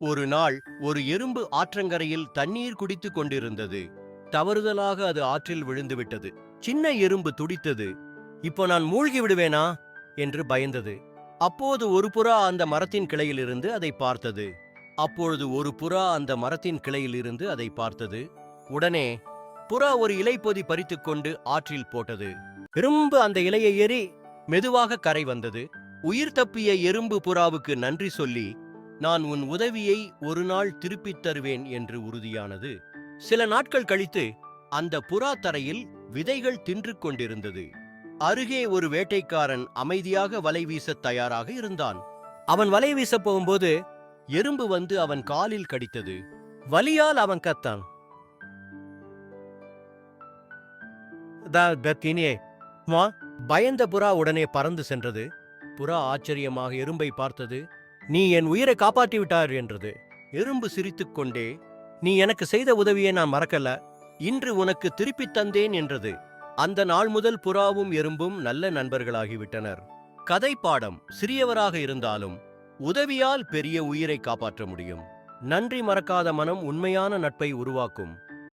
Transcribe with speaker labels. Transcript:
Speaker 1: ஒரு நாள் ஒரு எறும்பு ஆற்றங்கரையில் தண்ணீர் குடித்துக் கொண்டிருந்தது. தவறுதலாக அது ஆற்றில் விழுந்துவிட்டது. சின்ன எறும்பு துடித்தது. இப்போ நான் மூழ்கி விடுவேனா என்று பயந்தது. அப்போது ஒரு புறா அந்த மரத்தின் கிளையிலிருந்து அதை பார்த்தது. உடனே புறா ஒரு இலைப்பொதி பறித்துக்கொண்டு ஆற்றில் போட்டது. எறும்பு அந்த இலையை ஏறி மெதுவாக கரை வந்தது. உயிர் தப்பிய எறும்பு புறாவுக்கு நன்றி சொல்லி, நான் உன் உதவியை ஒரு நாள் திருப்பித் தருவேன் என்று உறுதியானது. சில நாட்கள் கழித்து அந்த புறா தரையில் விதைகள் தின்று கொண்டிருந்தது. அருகே ஒரு வேட்டைக்காரன் அமைதியாக வலை வீசத் தயாராக இருந்தான். அவன் வலை வீசப் போகும்போது எறும்பு வந்து அவன் காலில் கடித்தது. வலியால் அவன் கத்தான். பயந்த புறா உடனே பறந்து சென்றது. புறா ஆச்சரியமாக எறும்பை பார்த்தது. நீ என் உயிரை காப்பாற்றி விட்டார் என்றது. எறும்பு சிரித்துக்கொண்டே, நீ எனக்கு செய்த உதவியை நான் மறக்கல, இன்று உனக்கு திருப்பித் தந்தேன் என்றது. அந்த நாள் முதல் புறாவும் எறும்பும் நல்ல நண்பர்களாகிவிட்டனர். கதை பாடம்: சிறியவராக இருந்தாலும் உதவியால் பெரிய உயிரை காப்பாற்ற முடியும். நன்றி மறக்காத மனம் உண்மையான நட்பை உருவாக்கும்.